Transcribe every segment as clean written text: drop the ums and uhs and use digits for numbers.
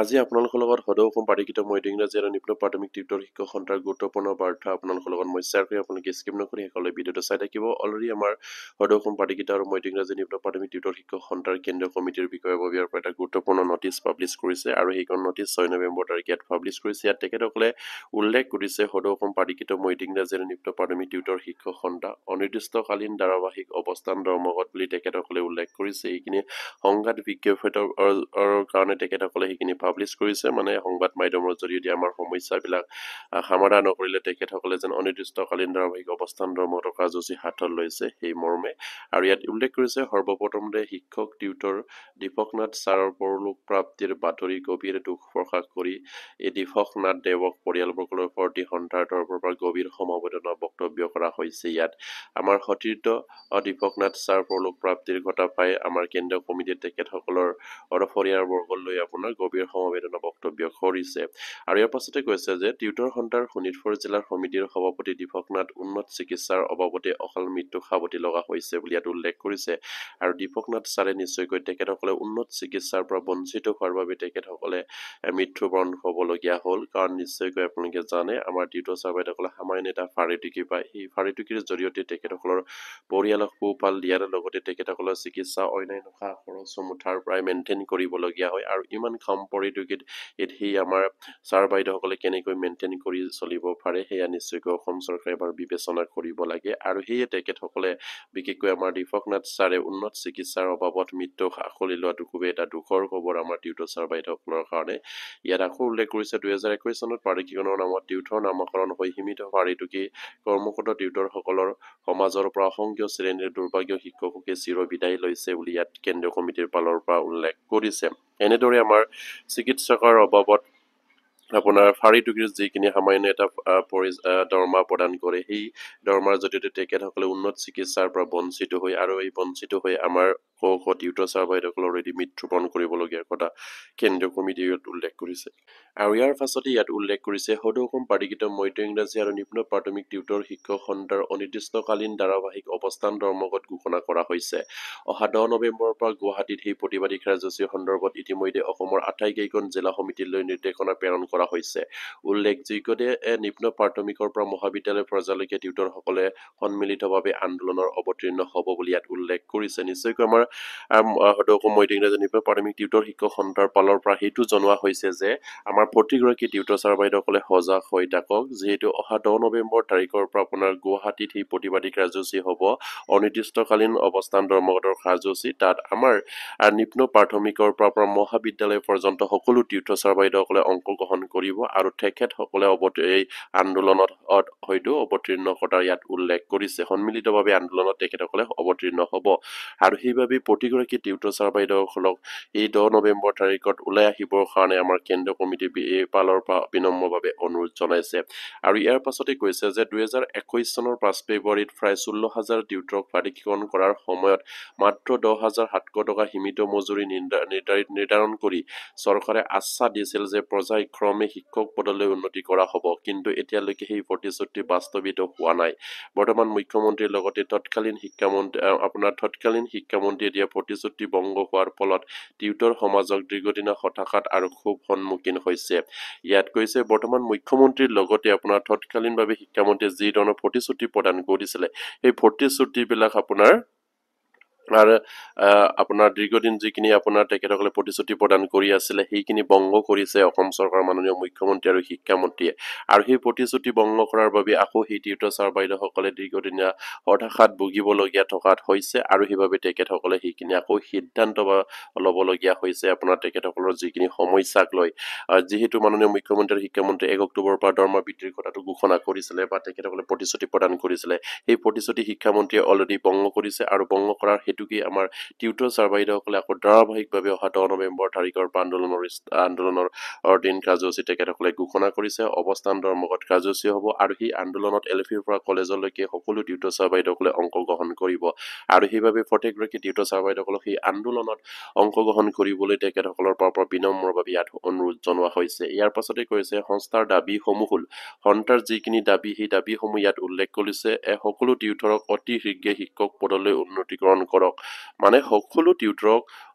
আজি আপোনালোকৰ লগত সদৌ অসম পাৰিকৃত মধ্য ইংৰাজী আৰু নিম্ন প্ৰাথমিক টিউটৰ শিক্ষক সন্থাৰ গুৰুত্বপূৰ্ণ বাৰ্তা আপোনালোকৰ লগত মই শ্বেয়াৰ কৰি আপোনালোকে স্কিপ নকৰি শেষলৈ ভিডিঅ'টো চাই থাকিব। অলৰেডি আমাৰ সদৌ অসম পাৰিকৃত আৰু মধ্য ইংৰাজী নিম্ন প্ৰাথমিক টিউটৰ শিক্ষক সন্থাৰ কেন্দ্ৰীয় কমিটিৰ বিষয়ববীয়াৰ পৰা এটা গুৰুত্বপূৰ্ণ নটিচ পাব্লিছ কৰিছে আৰু সেইখন নটিচ 6 নৱেম্বৰ তাৰিখে ইয়াত পাব্লিছ কৰিছে। ইয়াত তেখেতসকলে উল্লেখ কৰিছে সদৌ অসম পাৰিকৃত মধ্য ইংৰাজী আৰু নিম্ন প্ৰাথমিক টিউটৰ শিক্ষক সন্থা অনিৰ্দিষ্টকালীন ধাৰাবাহিক অৱস্থান ধৰ্মঘট বুলি তেখেতসকলে উল্লেখ কৰিছে। এইখিনি সংবাদ বিজ্ঞপ্তিৰ কাৰণে তেখেতসকলে সেইখিনি পাব্লিছ কৰিছে, মানে সংবাদ মাধ্যমৰ জৰিয়তে আমাৰ সমস্যাবিলাক সমাধান নকৰিলে তেখেতসকলে যেন অনিৰ্দিষ্টকালীন ধাৰাবাহিক অৱস্থান ধৰ্মঘটৰ কাৰ্যসূচী হাতত লৈছে সেই মৰ্মে। আৰু ইয়াত উল্লেখ কৰিছে সৰ্বপ্ৰথমতে শিক্ষক টিউটৰ দীপকনাথ ছাৰৰ পৰলোক প্ৰাপ্তিৰ বাতৰি গভীৰ দুখ প্ৰকাশ কৰি এই দীপকনাথ দেৱক পৰিয়ালবৰ্গৰ প্ৰতি সন্থাৰ তৰফৰ পৰা গভীৰ সমবেদনা বক্তব্য কৰা হৈছে। ইয়াত আমাৰ সতীৰ্থ দীপকনাথ ছাৰ পৰলোক প্ৰাপ্তিৰ কথা পাই আমাৰ কেন্দ্ৰীয় কমিটিয়ে তেখেতসকলৰ পৰিয়ালবৰ্গলৈ আপোনাৰ গভীৰ সমবেদনা বক্তব্য কৰিছে। আৰু ইয়াৰ পাছতে কৈছে যে টিউটৰ সন্থাৰ শোণিতপুৰ জিলাৰ সমিতিৰ সভাপতি দীপকনাথ উন্নত চিকিৎসাৰ অভাৱতে অকাল মৃত্যু সাৱটি লগা হৈছে বুলি ইয়াত উল্লেখ কৰিছে। আৰু দীপকনাথ ছাৰে নিশ্চয়কৈ তেখেতসকলে উন্নত চিকিৎসাৰ পৰা বঞ্চিত হোৱাৰ বাবে তেখেতসকলে মৃত্যুবৰণ হ'বলগীয়া হ'ল। কাৰণ নিশ্চয়কৈ আপোনালোকে জানে আমাৰ টিউটৰ ছাৰ বাইদেউসকলে সামান্য এটা ফাৰিটুকি পায়, সেই ফাৰিটুকিৰ জৰিয়তে তেখেতসকলৰ পৰিয়ালক পোহপাল দিয়াৰ লগতে তেখেতসকলৰ চিকিৎসা অন্যান্য খা খৰচসমূহ তাৰ পৰাই মেইনটেইন কৰিবলগীয়া হয়। আৰু ইমান কম পৰিটুকিত সেই আমাৰ ছাৰ বাইদেউসকলে কেনেকৈ মেইনটেইন কৰি চলিব পাৰে সেয়া নিশ্চয়কৈ অসম চৰকাৰে এবাৰ বিবেচনা কৰিব লাগে। আৰু সেয়ে তেখেতসকলে বিশেষকৈ আমাৰ দীপকনাথ ছাৰে উন্নত চিকিৎসাৰ অভাৱত মৃত্যু সাকলি লোৱাটো খুবেই এটা দুখৰ খবৰ আমাৰ টিউটৰ ছাৰ বাইদেউসকলৰ কাৰণে। ইয়াত আকৌ উল্লেখ কৰিছে 2021 চনত পাৰিকীকৰণৰ নামত টিউটৰ নামকৰণ হৈ সীমিত পাৰিটুকি কৰ্মৰত টিউটৰসকলৰ সমাজৰ পৰা অসংখ্য শ্ৰেণীৰ দুৰ্ভাগ্য শিক্ষককে চিৰ বিদায় লৈছে বুলি ইয়াত কেন্দ্ৰীয় কমিটিৰ ফালৰ পৰা উল্লেখ কৰিছে। এনেদৰে আমাৰ চিকিৎসকৰ অভাৱত আপোনাৰ ফাৰিটুকিৰ যিখিনি সামান্য এটা দৰমহা প্ৰদান কৰে, সেই দৰমহাৰ জৰিয়তে তেখেতসকলে উন্নত চিকিৎসাৰ পৰা বঞ্চিত হৈ আৰু এই বঞ্চিত হৈ আমাৰ টিউটৰ ছাৰ বাইদেউসকলে অলৰেডি মৃত্যুবৰণ কৰিবলগীয়া কথা কেন্দ্ৰীয় কমিটিয়ে উল্লেখ কৰিছে। আৰু ইয়াৰ পাছতে ইয়াত উল্লেখ কৰিছে সদৌ অসম পাৰিকৃত মধ্য ইংৰাজী আৰু নিম্ন প্ৰাথমিক টিউটৰ শিক্ষক সন্থাৰ অনিৰ্দিষ্টকালীন ধাৰাবাহিক অৱস্থান ধৰ্মঘট ঘোষণা কৰা হৈছে। অহা 10 নৱেম্বৰৰ পৰা গুৱাহাটীত সেই প্ৰতিবাদী কাৰ্যসূচী সন্দৰ্ভত ইতিমধ্যে অসমৰ 28 কেইখন জিলা সমিতিলৈ নিৰ্দেশনা প্ৰেৰণ কৰা হৈছে। উল্লেখযোগ্য যে নিম্ন প্ৰাথমিকৰ পৰা মহাবিদ্যালয় পৰ্যায়লৈকে টিউটৰসকলে সন্মিলিতভাৱে আন্দোলনৰ অৱতীৰ্ণ হ'ব বুলি ইয়াত উল্লেখ কৰিছে। নিশ্চয়কৈ আমাৰ সদৌ অসম মধ্য ইংৰাজী নিম্ন প্ৰাথমিক টিউটৰ শিক্ষক সন্থাৰ ফালৰ পৰা সেইটো জনোৱা হৈছে যে আমাৰ প্ৰতিগৰাকী টিউটৰ ছাৰ বাইদেউসকলে সজাগ হৈ থাকক, যিহেতু অহা 10 নৱেম্বৰ তাৰিখৰ পৰা আপোনাৰ গুৱাহাটীত সেই প্ৰতিবাদী কাৰ্যসূচী হ'ব অনিৰ্দিষ্টকালীন অৱস্থান ধৰ্মঘটৰ কাৰ্যসূচী। তাত আমাৰ নিম্ন প্ৰাথমিকৰ পৰা মহাবিদ্যালয় পৰ্যন্ত সকলো টিউটৰ ছাৰ বাইদেউসকলে অংশগ্ৰহণ কৰিব আৰু তেখেতসকলে এই আন্দোলনত হয়তো অৱতীৰ্ণ কৰাৰ ইয়াত উল্লেখ কৰিছে। সন্মিলিতভাৱে আন্দোলনত তেখেতসকলে অৱতীৰ্ণ হ'ব আৰু সেইবাবে প্ৰতিগৰাকী টিউটৰ ছাৰ বাইদেউসকলক এই 10 নৱেম্বৰ তাৰিখত ওলাই আহিবৰ কাৰণে আমাৰ কেন্দ্ৰীয় কমিটি পালৰ পৰা বিনম্ৰভাৱে অনুৰোধ জনাইছে। আৰু ইয়াৰ পাছতে কৈছে যে 2021 চনৰ 5 ফেব্ৰুৱাৰীত প্ৰায় 16,000 টিউটৰক পাৰিকীকৰণ কৰাৰ সময়ত মাত্ৰ 10,700 টকা সীমিত মজুৰি নিৰ্ধাৰণ কৰি চৰকাৰে আশ্বাস দিছিল যে পৰ্যায়ক্ৰমে শিক্ষক পদলৈ উন্নতি কৰা হ'ব, কিন্তু এতিয়ালৈকে সেই প্ৰতিশ্ৰুতি বাস্তৱিত হোৱা নাই। বৰ্তমান মুখ্যমন্ত্ৰীৰ লগতে তৎকালীন শিক্ষামন্ত্ৰীয়ে দিয়া প্ৰতিশ্ৰুতি ভংগ হোৱাৰ ফলত টিউটৰ সমাজক দীৰ্ঘদিনীয়া হতাশাত আৰু ক্ষোভ সন্মুখীন হৈছে। ইয়াত কৈছে বৰ্তমান মুখ্যমন্ত্ৰীৰ লগতে আপোনাৰ তৎকালীনভাৱে শিক্ষামন্ত্ৰীয়ে যি ধৰণৰ প্ৰতিশ্ৰুতি প্ৰদান কৰিছিলে সেই প্ৰতিশ্ৰুতিবিলাক আপোনাৰ দীৰ্ঘদিন যিখিনি আপোনাৰ তেখেতসকলে প্ৰতিশ্ৰুতি প্ৰদান কৰি আছিলে সেইখিনি ভংগ কৰিছে অসম চৰকাৰৰ মাননীয় মুখ্যমন্ত্ৰী আৰু শিক্ষামন্ত্ৰীয়ে। আৰু সেই প্ৰতিশ্ৰুতি ভংগ কৰাৰ বাবে আকৌ সেই টিউটৰ ছাৰ বাইদেউসকলে দীৰ্ঘদিনীয়া হতাশাত ভুগিবলগীয়া থকাত হৈছে আৰু সেইবাবে তেখেতসকলে সেইখিনি আকৌ সিদ্ধান্ত ল'বলগীয়া হৈছে আপোনাৰ তেখেতসকলৰ যিখিনি সমস্যাক লৈ। যিহেতু মাননীয় মুখ্যমন্ত্ৰী আৰু শিক্ষামন্ত্ৰী 1 অক্টোবৰৰ পৰা দৰমহা বৃদ্ধিৰ কথাটো ঘোষণা কৰিছিলে বা তেখেতসকলে প্ৰতিশ্ৰুতি প্ৰদান কৰিছিলে, সেই প্ৰতিশ্ৰুতি শিক্ষামন্ত্ৰীয়ে অলৰেডি ভংগ কৰিছে আৰু ভংগ কৰাৰ হেতুকি আমাৰ টিউটৰ ছাৰ বাইদেউসকলে আকৌ ধাৰাবাহিকভাৱে অহা 10 নৱেম্বৰ তাৰিখৰ পৰা আন্দোলনৰ দিন কাৰ্যসূচী তেখেতসকলে ঘোষণা কৰিছে। অৱস্থান ধৰ্মঘট কাৰ্যসূচী হ'ব আৰু সেই আন্দোলনত LPৰ পৰা কলেজলৈকে সকলো টিউটৰ ছাৰ বাইদেউসকলে অংশগ্ৰহণ কৰিব আৰু সেইবাবে প্ৰত্যেকগৰাকী টিউটৰ ছাৰ বাইদেউসকলক সেই আন্দোলনত অংশগ্ৰহণ কৰিবলৈ তেখেতসকলৰ পৰা বিনম্ৰভাৱে ইয়াত অনুৰোধ জনোৱা হৈছে। ইয়াৰ পাছতে কৈছে সংস্থাৰ দাবীসমূহ হ'ল সন্থাৰ যিখিনি দাবী সেই দাবীসমূহ ইয়াত উল্লেখ কৰিছে। সকলো টিউটৰক অতি শীঘ্ৰে শিক্ষক পদলৈ উন্নীতকৰণ কৰক কৰক মানে সকলো টিউটৰক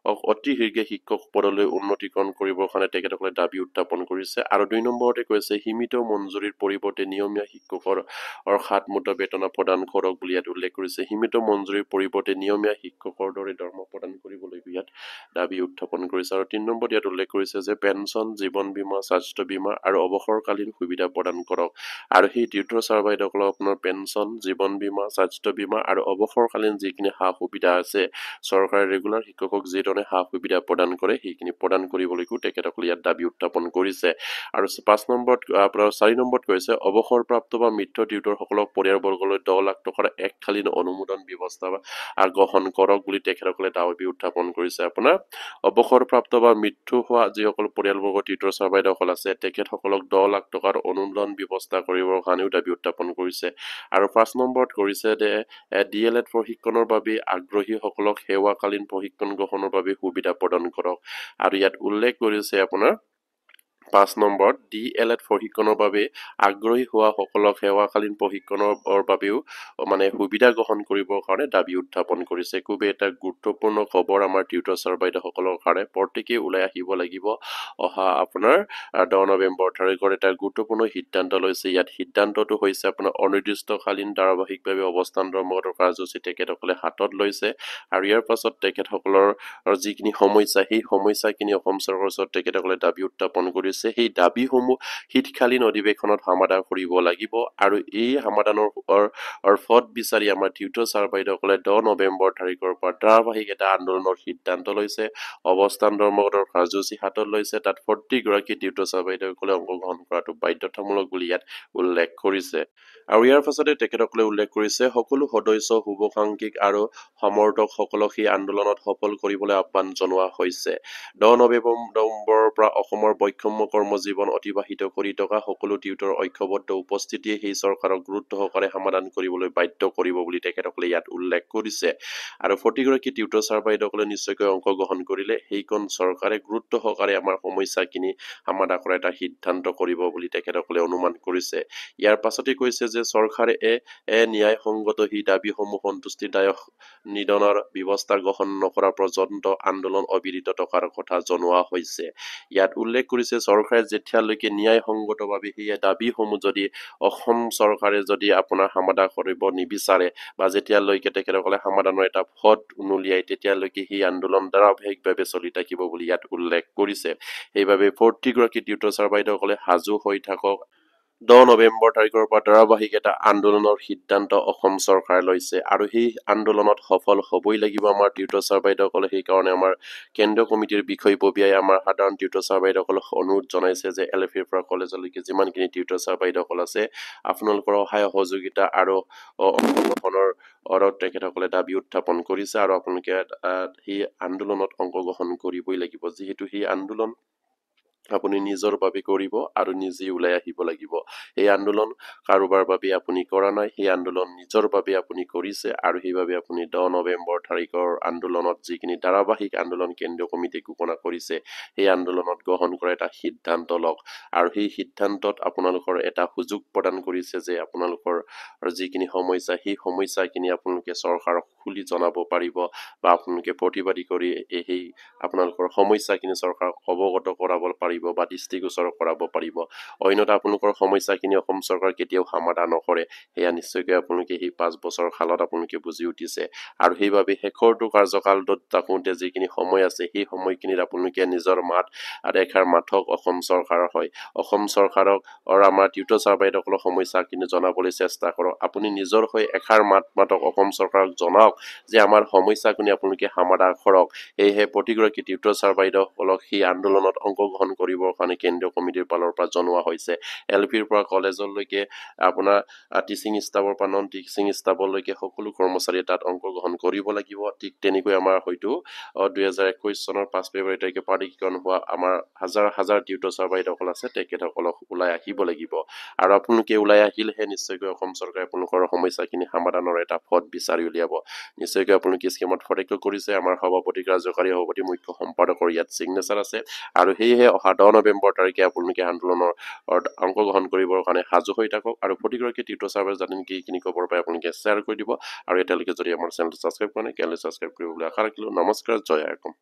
অতি শীঘ্ৰে শিক্ষক পদলৈ উন্নতিকৰণ কৰিবৰ কাৰণে তেখেতসকলে দাবী উত্থাপন কৰিছে আৰু 2 নম্বৰতে কৈছে সীমিত মঞ্জুৰিৰ পৰিৱৰ্তে নিয়মীয়া শিক্ষকৰ সাতমুঠ বেতন প্ৰদান কৰক বুলি ইয়াত উল্লেখ কৰিছে সীমিত মঞ্জুৰিৰ পৰিৱৰ্তে নিয়মীয়া শিক্ষকৰ দৰে দৰমহা প্ৰদান কৰিবলৈ ইয়াত দাবী উত্থাপন কৰিছে আৰু 3 নম্বৰত ইয়াত উল্লেখ কৰিছে যে পেঞ্চন জীৱন বীমা স্বাস্থ্য বীমা আৰু অৱসৰকালীন সুবিধা প্ৰদান কৰক আৰু সেই টিউটৰ ছাৰ বাইদেউসকলক আপোনাৰ পেঞ্চন জীৱন বীমা স্বাস্থ্য বীমা আৰু অৱসৰকালীন যিখিনি সা সুবিধা আছে চৰকাৰে ৰেগুলাৰ শিক্ষকক যিধৰণে সা সুবিধা প্ৰদান কৰে সেইখিনি প্ৰদান কৰিবলৈকো তেখেতসকলে ইয়াত দাবী উত্থাপন কৰিছে আৰু 5 নম্বৰত আপোনাৰ 4 নম্বৰত কৈছে অৱসৰপ্ৰাপ্ত বা মৃত টিউটৰসকলক পৰিয়ালবৰ্গলৈ 10 লাখ টকাৰ এককালীন অনুমোদন ব্যৱস্থা গ্ৰহণ কৰক বুলি তেখেতসকলে দাবী উত্থাপন কৰিছে আপোনাৰ অৱসৰপ্ৰাপ্ত বা মৃত্যু হোৱা যিসকল পৰিয়ালবৰ্গ টিউটৰ ছাৰ বাইদেউসকল আছে তেখেতসকলক 10 লাখ টকাৰ অনুমোদন ব্যৱস্থা কৰিবৰ কাৰণেও দাবী উত্থাপন কৰিছে আৰু 5 নম্বৰত কৰিছে যে DLED প্ৰশিক্ষণৰ বাবে আগ্ৰহীসকলক সেৱাকালীন প্ৰশিক্ষণ গ্ৰহণৰ বাবে সুবিধা প্ৰদান কৰক আৰু ইয়াত উল্লেখ কৰিছে আপোনাৰ 5 নম্বৰত DLED প্ৰশিক্ষণৰ বাবে আগ্ৰহী হোৱা সকলক সেৱাকালীন প্ৰশিক্ষণৰ বাবেও মানে সুবিধা গ্ৰহণ কৰিবৰ কাৰণে দাবী উত্থাপন কৰিছে খুব এটা গুৰুত্বপূৰ্ণ খবৰ আমাৰ টিউটৰ ছাৰ বাইদেউসকলৰ কাৰণে প্ৰত্যেকেই ওলাই আহিব লাগিব অহা আপোনাৰ 10 নৱেম্বৰ তাৰিখৰ এটা গুৰুত্বপূৰ্ণ সিদ্ধান্ত লৈছে ইয়াত সিদ্ধান্তটো হৈছে আপোনাৰ অনিৰ্দিষ্টকালীন ধাৰাবাহিকভাৱে অৱস্থান ধৰ্মগত কাৰ্যসূচী তেখেতসকলে হাতত লৈছে আৰু ইয়াৰ পাছত তেখেতসকলৰ যিখিনি সমস্যা সেই সমস্যাখিনি অসম চৰকাৰৰ ওচৰত তেখেতসকলে দাবী উত্থাপন কৰিছে সেই দাবীসমূহ শীতকালীন অধিৱেশনত সমাধান কৰিব লাগিব আৰু এই সমাধানৰ ফত বিচাৰি আমাৰ টিউটৰ ছাৰ বাইদেউসকলে 10 নৱেম্বৰ তাৰিখৰ পৰা ধাৰাবাহিক এটা আন্দোলনৰ সিদ্ধান্ত লৈছে অৱস্থান ধৰ্মগত কাৰ্যসূচী হাতত লৈছে তাত 40 গৰাকী টিউটৰ ছাৰ বাইদেউসকলে অংশগ্ৰহণ কৰাটো বাধ্যতামূলক বুলি ইয়াত উল্লেখ কৰিছে আৰু ইয়াৰ পাছতে তেখেতসকলে উল্লেখ কৰিছে সকলো সদস্য শুভাকাংক্ষিক আৰু সমৰ্থকসকলক এই আন্দোলনত সফল কৰিবলৈ আহ্বান জনোৱা হৈছে 10 নৱেম্বৰৰ পৰা অসমৰ বৈষম্য কৰ্মজীৱন অতিবাহিত কৰি থকা সকলো টিউটৰ ঐক্যবদ্ধ উপস্থিতিয়ে সেই চৰকাৰক গুৰুত্ব সহকাৰে সমাধান কৰিবলৈ বাধ্য কৰিব বুলি তেখেতসকলে ইয়াত উল্লেখ কৰিছে আৰু 40 গৰাকী টিউটৰ ছাৰ বাইদেউসকলে নিশ্চয়কৈ অংশগ্ৰহণ কৰিলে সেইখন চৰকাৰে গুৰুত্ব সহকাৰে আমাৰ সমস্যাখিনি সমাধান কৰাৰ এটা সিদ্ধান্ত কৰিব বুলি তেখেতসকলে অনুমান কৰিছে ইয়াৰ পাছতে কৈছে যে চৰকাৰে ন্যায়সংগত সেই দাবীসমূহ সন্তুষ্টিদায়ক নিধনৰ ব্যৱস্থা গ্ৰহণ নকৰা পৰ্যন্ত আন্দোলন অবিৰত থকাৰ কথা জনোৱা হৈছে ইয়াত উল্লেখ কৰিছে চৰকাৰে যেতিয়ালৈকে ন্যায়সংগতভাৱে সেই দাবীসমূহ যদি অসম চৰকাৰে যদি আপোনাৰ সমাধান কৰিব নিবিচাৰে বা যেতিয়ালৈকে তেখেতসকলে সমাধানৰ এটা পথ উনুলিয়াই তেতিয়ালৈকে সেই আন্দোলন ধাৰাবাহিকভাৱে চলি থাকিব বুলি ইয়াত উল্লেখ কৰিছে সেইবাবে 40 গৰাকী টিউটৰ ছাৰ বাইদেউসকলে সাজু হৈ থাকক 10 নৱেম্বৰ তাৰিখৰ পৰা ধাৰাবাহিক এটা আন্দোলনৰ সিদ্ধান্ত অসম চৰকাৰে লৈছে আৰু সেই আন্দোলনত সফল হ'বই লাগিব আমাৰ টিউটৰ ছাৰ বাইদেউসকলে সেইকাৰণে আমাৰ কেন্দ্ৰীয় কমিটিৰ বিষয়ববীয়াই আমাৰ সাধাৰণ টিউটৰ ছাৰ বাইদেউসকলক অনুৰোধ জনাইছে যে LFৰ পৰা কলেজলৈকে যিমানখিনি টিউটৰ ছাৰ বাইদেউসকল আছে আপোনালোকৰ সহায় সহযোগিতা আৰু অংশগ্ৰহণৰ তেখেতসকলে দাবী উত্থাপন কৰিছে আৰু আপোনালোকে সেই আন্দোলনত অংশগ্ৰহণ কৰিবই লাগিব যিহেতু সেই আন্দোলন আপুনি নিজৰ বাবে কৰিব আৰু নিজে ওলাই আহিব লাগিব এই আন্দোলন কাৰোবাৰ বাবে আপুনি কৰা নাই এই আন্দোলন নিজৰ বাবে আপুনি কৰিছে আৰু সেইবাবে আপুনি 10 নৱেম্বৰ তাৰিখৰ আন্দোলনত যিখিনি ধাৰাবাহিক আন্দোলন কেন্দ্ৰীয় কমিটিয়ে ঘোষণা কৰিছে এই আন্দোলনত গ্ৰহণ কৰা এটা সিদ্ধান্ত লওক আৰু সেই সিদ্ধান্তত আপোনালোকৰ এটা সুযোগ প্ৰদান কৰিছে যে আপোনালোকৰ যিখিনি সমস্যা সেই সমস্যাখিনি আপোনালোকে চৰকাৰক খুলি জনাব পাৰিব বা আপোনালোকে প্ৰতিবাদী কৰি এই আপোনালোকৰ সমস্যাখিনি চৰকাৰক অৱগত কৰাব পাৰিব বা দৃষ্টিগোচৰ কৰাব পাৰিব অন্যথা আপোনালোকৰ সমস্যাখিনি অসম চৰকাৰ কেতিয়াও সমাধান নকৰে সেয়া নিশ্চয়কৈ আপোনালোকে সেই 5 বছৰ কালত আপোনালোকে বুজি উঠিছে আৰু সেইবাবে শেষৰটো কাৰ্যকালটোত থাকোঁতে যিখিনি সময় আছে সেই সময়খিনিত আপোনালোকে নিজৰ মাত আৰু এষাৰ মাথক অসম চৰকাৰৰ হয় অসম চৰকাৰক আমাৰ টিউটৰ ছাৰ বাইদেউসকলৰ সমস্যাখিনি জনাবলৈ চেষ্টা কৰক আপুনি নিজৰ হৈ এষাৰ মাতক অসম চৰকাৰক জনাওক যে আমাৰ সমস্যাখিনি আপোনালোকে সমাধান কৰক সেয়েহে প্ৰতিগৰাকী টিউটৰ ছাৰ বাইদেউসকলক সেই আন্দোলনত অংশগ্ৰহণ কৰিবৰ কাৰণে কেন্দ্ৰীয় কমিটিৰ ফালৰ পৰা জনোৱা হৈছে LPৰ পৰা কলেজলৈকে আপোনাৰ টিচিং ষ্টাফৰ পৰা নন টিচিং ষ্টাফলৈকে সকলো কৰ্মচাৰীয়ে তাত অংশগ্ৰহণ কৰিব লাগিব ঠিক তেনেকৈ আমাৰ হয়তো 2021 চনৰ 5 ফেব্ৰুৱাৰী তাৰিখে প্ৰাধিকৰণ হোৱা আমাৰ হাজাৰ হাজাৰ টিউটৰ ছাৰ বাইদেউসকল আছে তেখেতসকলক ওলাই আহিব লাগিব আৰু আপোনালোকে ওলাই আহিলেহে নিশ্চয়কৈ অসম চৰকাৰে আপোনালোকৰ সমস্যাখিনি সমাধানৰ এটা পথ বিচাৰি উলিয়াব নিশ্চয়কৈ আপোনালোকে স্কিমত সতৰ্ক কৰিছে আমাৰ সভাপতি কাৰ্যকাৰী সভাপতি মুখ্য সম্পাদকৰ ইয়াত চিগনেচাৰ আছে আৰু সেয়েহে অহা অহা 10 নৱেম্বৰ তাৰিখে আপোনালোকে আন্দোলনৰ অংশগ্ৰহণ কৰিবৰ কাৰণে সাজু হৈ থাকক আৰু প্ৰতিগৰাকী টিউটৰ ছাৰ্ভাৰ জানে নেকি এইখিনি খবৰ পাই আপোনালোকে শ্বেয়াৰ কৰি দিব আৰু এতিয়ালৈকে যদি আমাৰ চেনেলটো ছাবস্ক্ৰাইব কৰা নাই তেতিয়াহ'লে ছাবস্ক্ৰাইব কৰিবলৈ আশা ৰাখিলোঁ নমস্কাৰ জয় আইকম